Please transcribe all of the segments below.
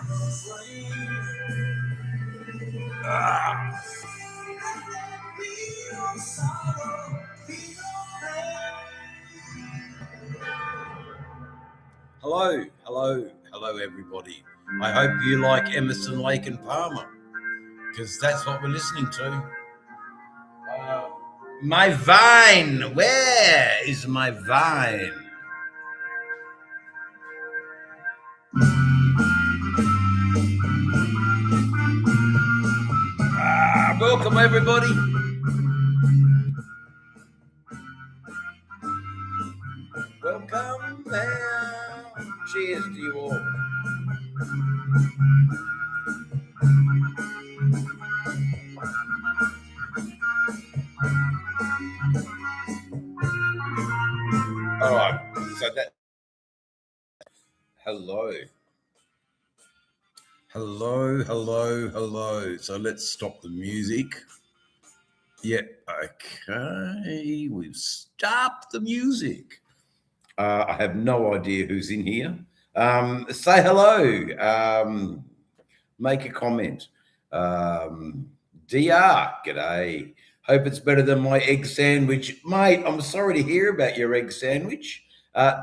Hello, everybody. I hope you like Emerson, Lake and Palmer, because that's what we're listening to. My vine, where is my vine? Welcome, everybody. Welcome there. Cheers to you all. All right, so that. Hello. So let's stop the music. Yeah, okay. We've stopped the music. I have no idea who's in here. Say hello. Make a comment. DR, g'day. Hope it's better than my egg sandwich. Mate, I'm sorry to hear about your egg sandwich.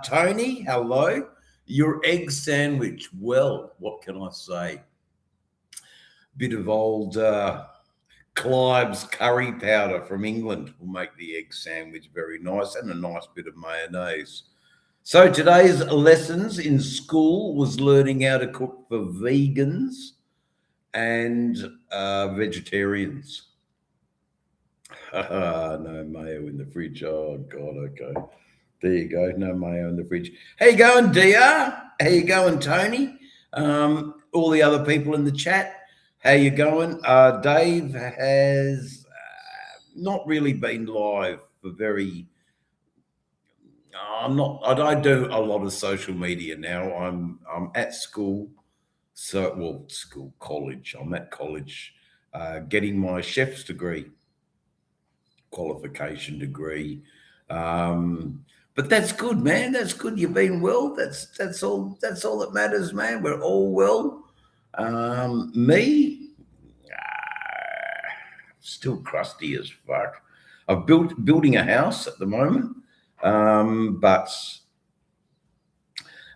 Tony, hello. Your egg sandwich. Well, what can I say? Bit of old Clive's curry powder from England will make the egg sandwich very nice, and a nice bit of mayonnaise. So today's lessons in school was learning how to cook for vegans and vegetarians. No mayo in the fridge. Oh God, okay. There you go. No mayo in the fridge. How you going, DR? How you going, Tony? All the other people in the chat, how you going? Dave has not really been live for very. I'm not. I don't do a lot of social media now. I'm at school, college. I'm at college, getting my chef's degree, qualification degree. But that's good, man. That's good. You've been well. That's all. That's all that matters, man. We're all well. Me, still crusty as fuck. I'm building a house at the moment, but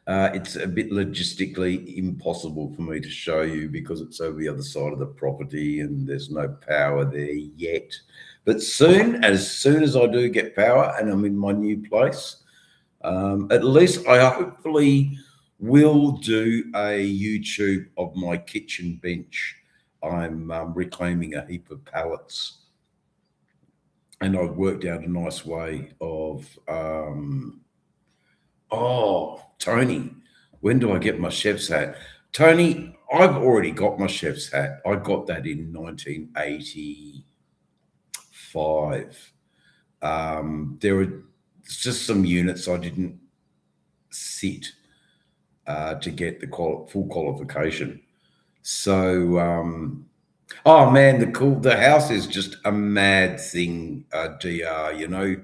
it's a bit logistically impossible for me to show you because it's over the other side of the property and there's no power there yet. But as soon as I do get power and I'm in my new place, at least I hopefully will do a YouTube of my kitchen bench. I'm reclaiming a heap of pallets, and I've worked out a nice way of. Tony, when do I get my chef's hat? Tony, I've already got my chef's hat. I got that in 1985. There were just some units I didn't sit to get the full qualification. So, oh man, the house is just a mad thing, DR. You know,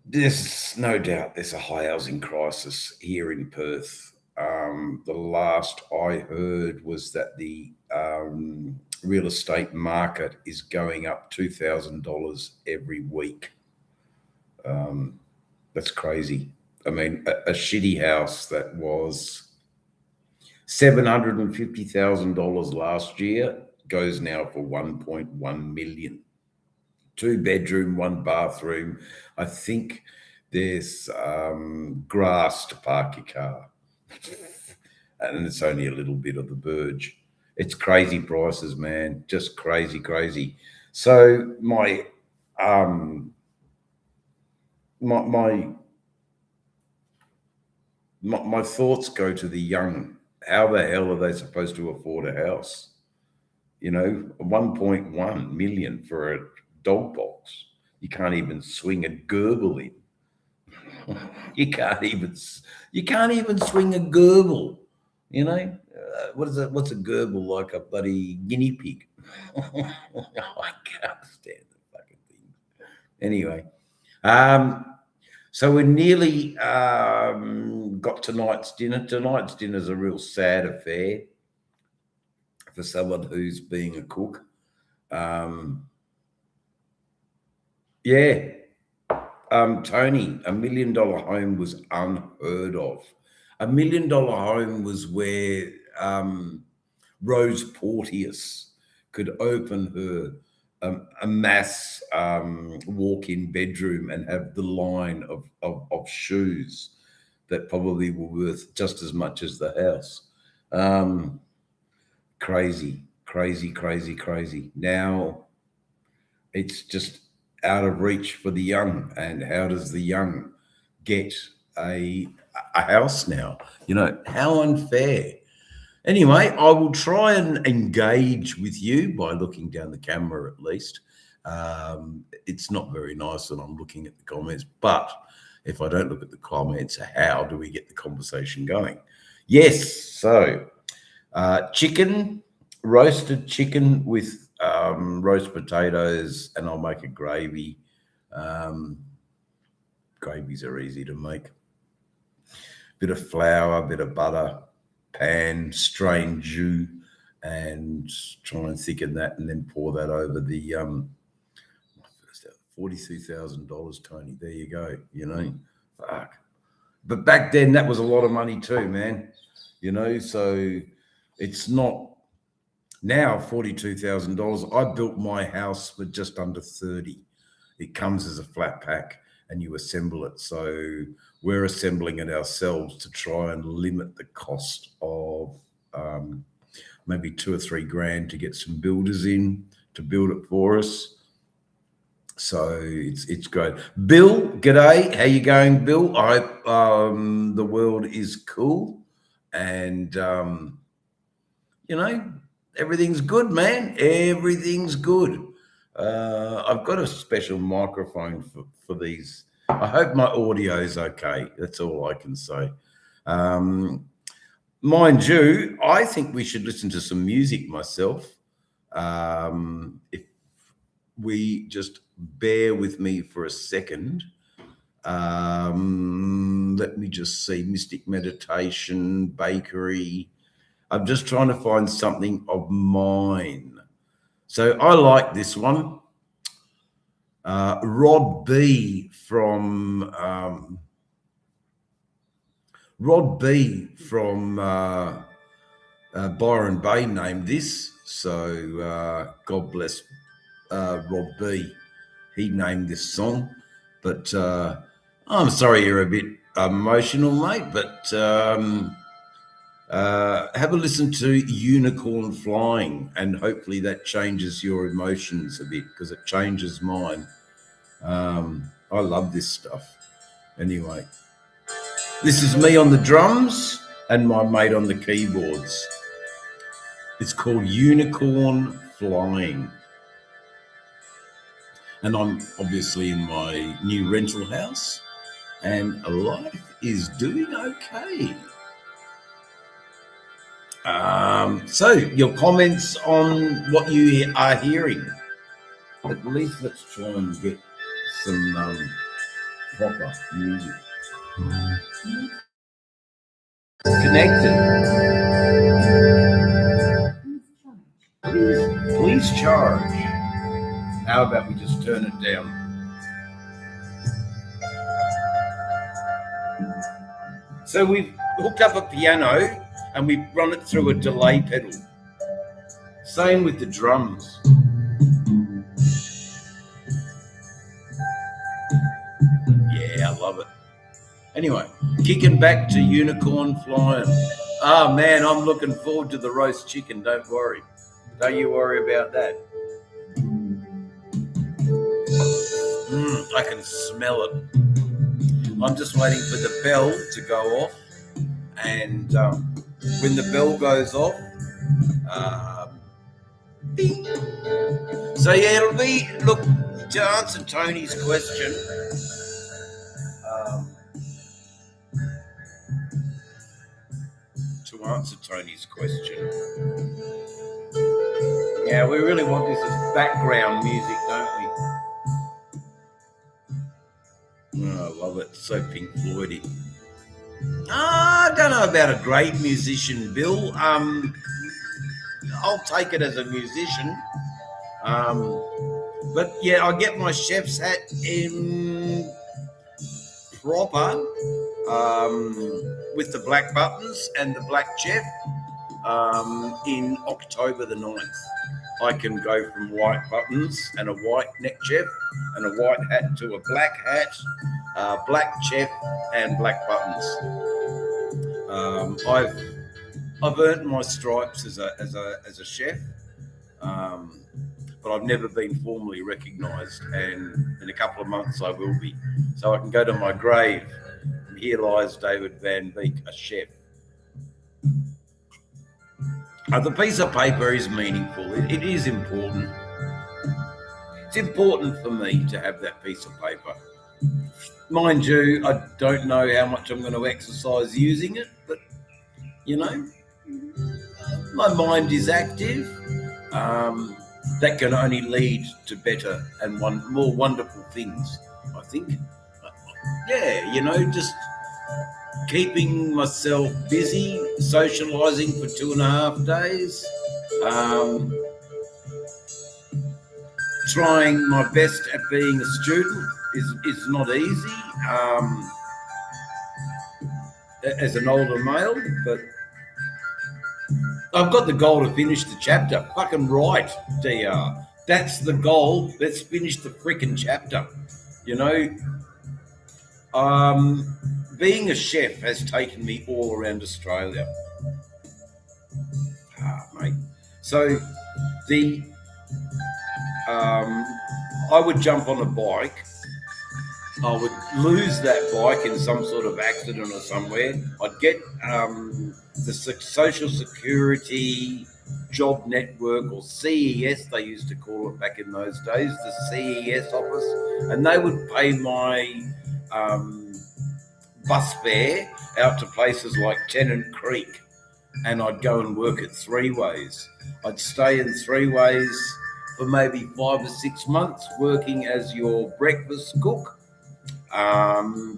there's no doubt there's a high housing crisis here in Perth. The last I heard was that the real estate market is going up $2,000 every week. That's crazy. I mean, a shitty house that was $750,000 last year goes now for 1.1 million. 2-bedroom, 1-bathroom. I think there's grass to park your car, and it's only a little bit of the verge. It's crazy prices, man. Just crazy. So my thoughts go to the young. How the hell are they supposed to afford a house? You know, 1.1 million for a dog box. You can't even swing a gerbil in. You can't even swing a gerbil. You know, what's a gerbil? Like a bloody guinea pig. I can't stand the fucking thing. Anyway, so we're nearly got tonight's dinner. Tonight's dinner's a real sad affair for someone who's being a cook. Tony, $1 million home was unheard of. $1 million home was where Rose Porteous could open her a mass walk-in bedroom and have the line of shoes that probably were worth just as much as the house. Crazy. Now it's just out of reach for the young. And how does the young get a house now? You know, how unfair. Anyway, I will try and engage with you by looking down the camera at least. It's not very nice that I'm looking at the comments, but if I don't look at the comments, how do we get the conversation going? Yes, so roasted chicken with roast potatoes, and I'll make a gravy. Gravies are easy to make. Bit of flour, bit of butter, pan, strain jus, and try and thicken that, and then pour that over the $42,000, Tony. There you go. You know, fuck. But back then, that was a lot of money too, man. You know, so it's not now $42,000. I built my house for just under 30. It comes as a flat pack, and you assemble it. So we're assembling it ourselves to try and limit the cost of maybe $2 or $3 grand to get some builders in to build it for us. So it's great. Bill, g'day. How you going, Bill? I hope the world is cool, and you know, everything's good, man. Everything's good. I've got a special microphone for these. I hope my audio is okay. That's all I can say. Mind you, I think we should listen to some music myself. If we just bear with me for a second. Let me just see. Mystic Meditation, Bakery. I'm just trying to find something of mine. So I like this one. Rod B from Byron Bay named this. So God bless Rod B. He named this song. But I'm sorry you're a bit emotional, mate, but have a listen to Unicorn Flying, and hopefully that changes your emotions a bit, because it changes mine. I love this stuff. Anyway, this is me on the drums and my mate on the keyboards. It's called Unicorn Flying. And I'm obviously in my new rental house, and life is doing okay. So your comments on what you are hearing. At least let's try and get some proper music. Connected. Please charge. How about we just turn it down? So we've hooked up a piano and we run it through a delay pedal. Same with the drums. Yeah, I love it. Anyway, kicking back to Unicorn Flying. Oh man, I'm looking forward to the roast chicken. Don't worry. Don't you worry about that. I can smell it. I'm just waiting for the bell to go off, and when the bell goes off, ding. So yeah, it'll be, look, to answer Tony's question, yeah, we really want this as background music, don't we? Oh, I love it. So Pink Floydy. I don't know about a great musician, Bill. I'll take it as a musician. But yeah, I get my chef's hat in proper with the black buttons and the black chef in October the 9th. I can go from white buttons and a white neck chef and a white hat to a black hat, black chef and black buttons. I've earned my stripes as a chef, but I've never been formally recognised, and in a couple of months I will be. So I can go to my grave. Here lies David Van Beek, a chef. The piece of paper is meaningful. It is important. It's important for me to have that piece of paper. Mind you, I don't know how much I'm going to exercise using it, but, you know, my mind is active. That can only lead to better and more wonderful things, I think. Yeah, you know, just keeping myself busy, socialising for 2.5 days, trying my best at being a student is not easy as an older male, but I've got the goal to finish the chapter. Fucking right, DR. That's the goal. Let's finish the freaking chapter. You know, being a chef has taken me all around Australia. Mate. So I would jump on a bike. I would lose that bike in some sort of accident or somewhere. I'd get the Social Security Job Network, or CES they used to call it back in those days, the CES office, and they would pay my bus fare out to places like Tennant Creek, and I'd go and work at Three Ways. I'd stay in Three Ways for maybe 5 or 6 months, working as your breakfast cook,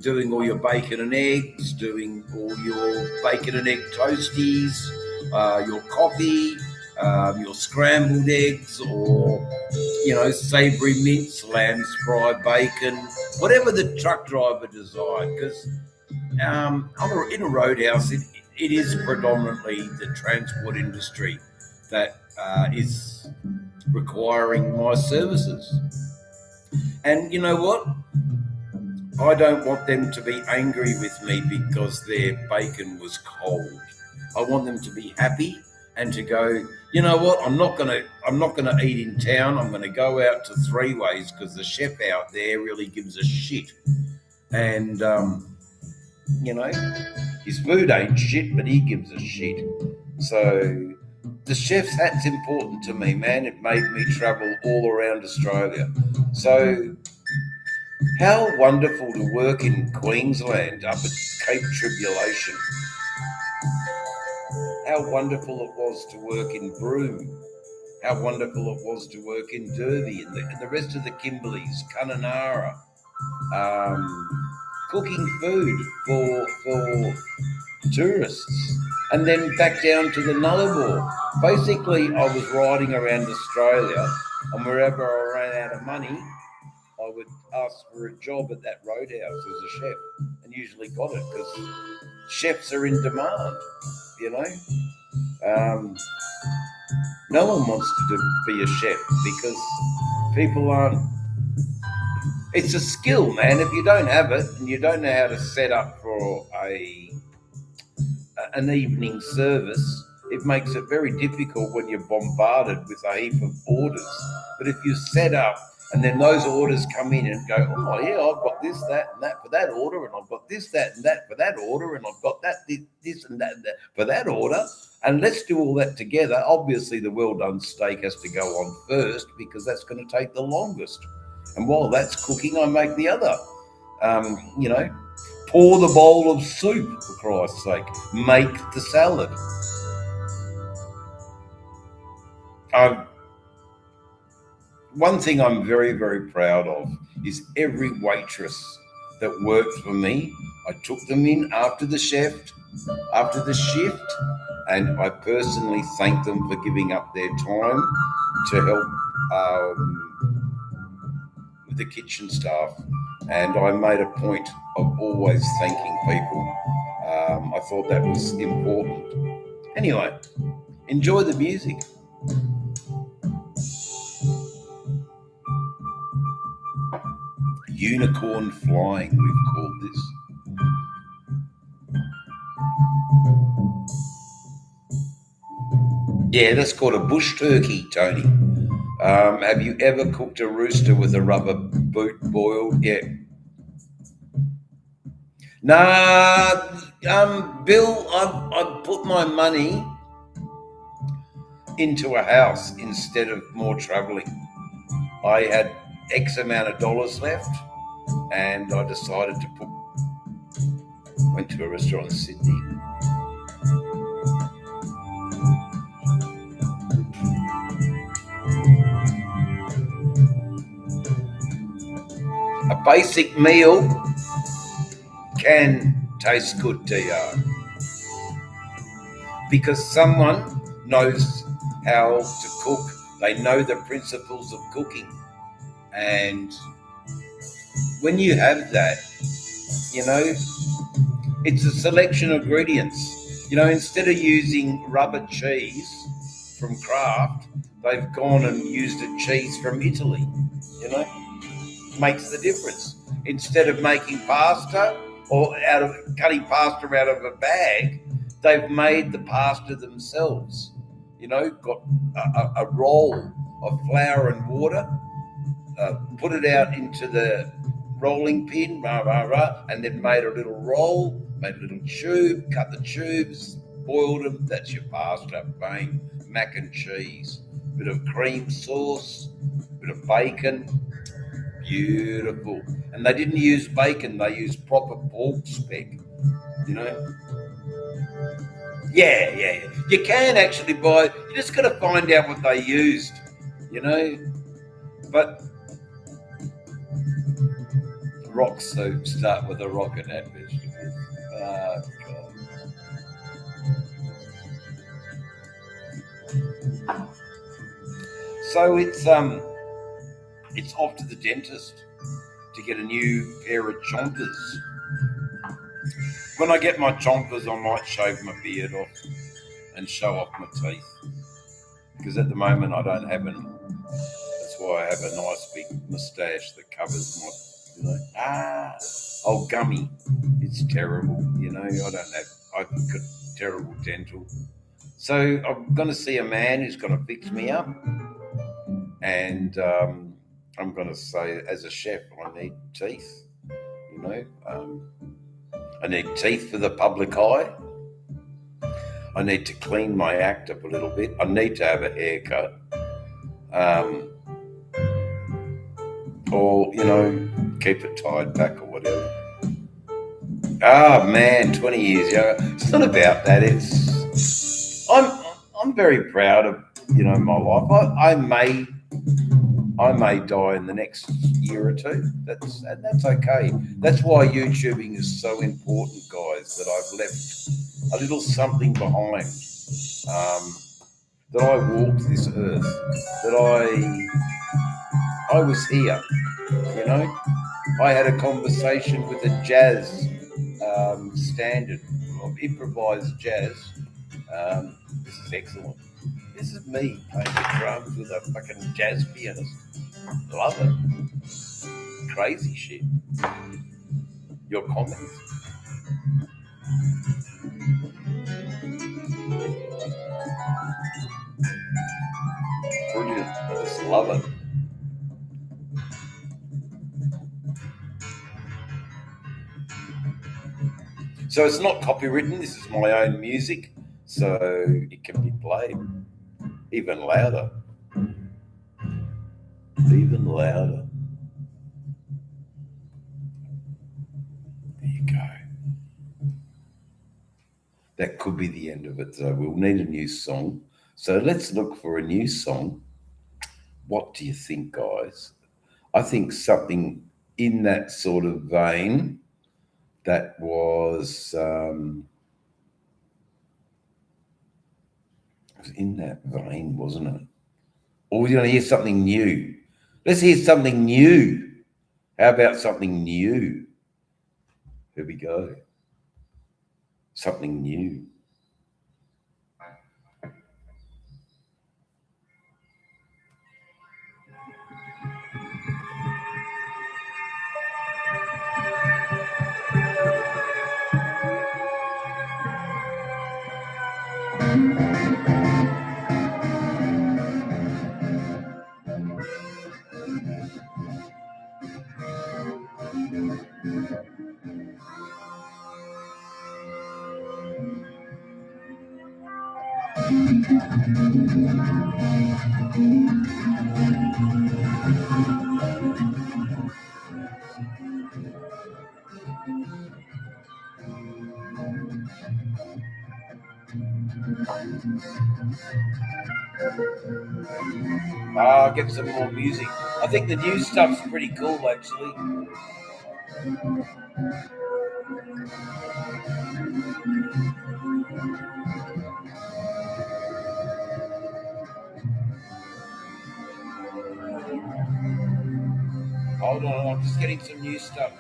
doing all your bacon and eggs, doing all your bacon and egg toasties, your coffee, your scrambled eggs, or, you know, savoury mince, lamb's fry, bacon, whatever the truck driver desired. Because in a roadhouse, it is predominantly the transport industry that is requiring my services. And you know what? I don't want them to be angry with me because their bacon was cold. I want them to be happy and to go, you know what? I'm not gonna eat in town. I'm gonna go out to Three Ways because the chef out there really gives a shit. And you know, his food ain't shit, but he gives a shit. So the chef's hat's important to me, man. It made me travel all around Australia. So how wonderful to work in Queensland up at Cape Tribulation. How wonderful it was to work in Broome. How wonderful it was to work in Derby and the rest of the Kimberleys, Kununurra, cooking food for tourists. And then back down to the Nullarbor. Basically, I was riding around Australia, and wherever I ran out of money, I would ask for a job at that roadhouse as a chef, and usually got it because chefs are in demand, you know. No one wants to be a chef because people aren't. It's a skill, man. If you don't have it and you don't know how to set up for an evening service, it makes it very difficult when you're bombarded with a heap of orders. But if you set up and then those orders come in and go, oh yeah, I've got this, that, and that for that order, and I've got this, that, and that for that order, and I've got that, this, and that for that order, and let's do all that together. Obviously, the well-done steak has to go on first because that's going to take the longest. And while that's cooking, I make the other. You know, pour the bowl of soup, for Christ's sake. Make the salad. One thing I'm very, very proud of is every waitress that worked for me. I took them in after the shift, and I personally thank them for giving up their time to help with the kitchen staff. And I made a point of always thanking people. I thought that was important. Anyway, enjoy the music. Unicorn flying, we've called this. Yeah, that's called a bush turkey, Tony. Have you ever cooked a rooster with a rubber boot boiled? Yeah. Nah, Bill, I've put my money into a house instead of more travelling. I had X amount of dollars left, and I decided to went to a restaurant in Sydney. A basic meal can taste good to you because someone knows how to cook. They know the principles of cooking. And when you have that, it's a selection of ingredients. Instead of using rubber cheese from Kraft, they've gone and used a cheese from Italy. Makes the difference. Instead of making pasta or cutting pasta out of a bag, they've made the pasta themselves. Got a roll of flour and water, put it out into the rolling pin, and then made a little roll, made a little tube, cut the tubes, boiled them. That's your pasta, bang, mac and cheese, bit of cream sauce, bit of bacon. Beautiful. And they didn't use bacon, they used proper pork speck, Yeah. You can actually buy, you just got to find out what they used, But rock soup start with a rock and add vegetables. Oh, God. So it's off to the dentist to get a new pair of chompers. When I get my chompers, I might shave my beard off and show off my teeth. Because at the moment I don't have any. That's why I have a nice big moustache that covers my, old gummy. It's terrible, I've got terrible dental. So I'm going to see a man who's going to fix me up. And I'm going to say, as a chef, I need teeth, I need teeth for the public eye. I need to clean my act up a little bit. I need to have a haircut. Or, keep it tied back or whatever. Man, 20 years younger. It's not about that. I'm very proud of, my life. I may die in the next year or two. That's okay. That's why YouTubing is so important, guys, that I've left a little something behind. That I walked this earth. That I was here. I had a conversation with a jazz standard of improvised jazz. This is excellent. This is me playing the drums with a fucking jazz pianist. Love it. Crazy shit. Your comments? Brilliant. I just love it. So it's not copywritten. This is my own music, so it can be played even louder. Even louder. There you go. That could be the end of it. So we'll need a new song. So let's look for a new song. What do you think, guys? I think something in that sort of vein. That was in that vein, wasn't it? Or we're going to hear something new. Let's hear something new. How about something new? Here we go. Something new. I'll get some more music. I think the new stuff's pretty cool, actually. Hold on, I'm just getting some new stuff.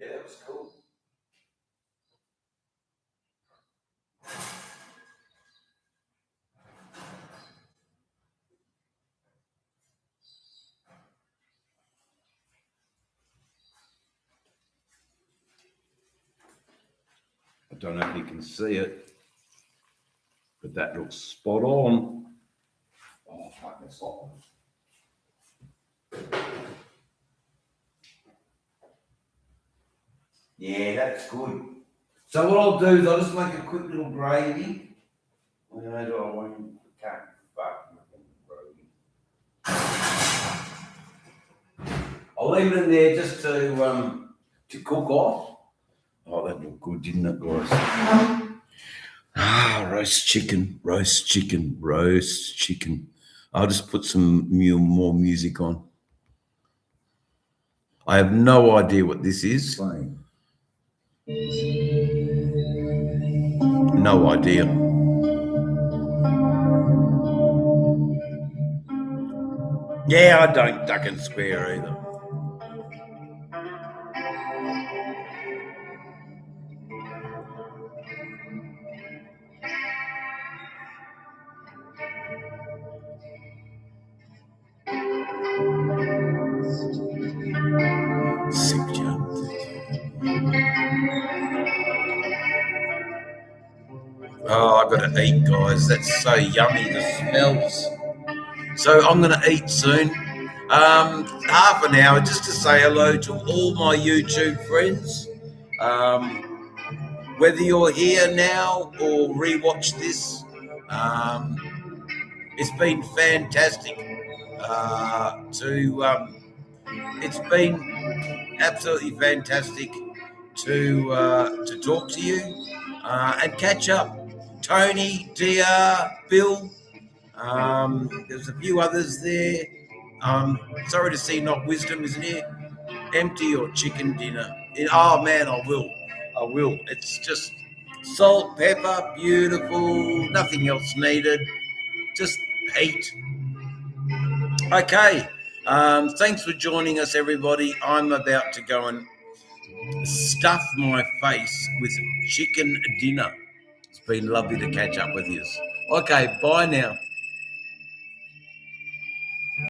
Yeah, that was cool. I don't know if you can see it, but that looks spot on. Oh, fuck, that's hot. Yeah, that's good. So what I'll do is I'll just make a quick little gravy. I can't fuck gravy. I'll leave it in there just to cook off. Oh, that looked good, didn't it, guys? Roast chicken. I'll just put some more music on. I have no idea what this is. No idea. Yeah, I don't duck and square either. Oh, I've got to eat, guys. That's so yummy, the smells. So I'm going to eat soon. Half an hour just to say hello to all my YouTube friends. Whether you're here now or rewatch this, it's been fantastic. It's been absolutely fantastic to talk to you and catch up. Tony, DR, Bill. There's a few others there. Sorry to see not Wisdom, isn't here. Empty or chicken dinner. Oh man, I will. It's just salt, pepper, beautiful. Nothing else needed. Just heat. Okay. Thanks for joining us, everybody. I'm about to go and stuff my face with chicken dinner. It's been lovely to catch up with you. Okay, bye now.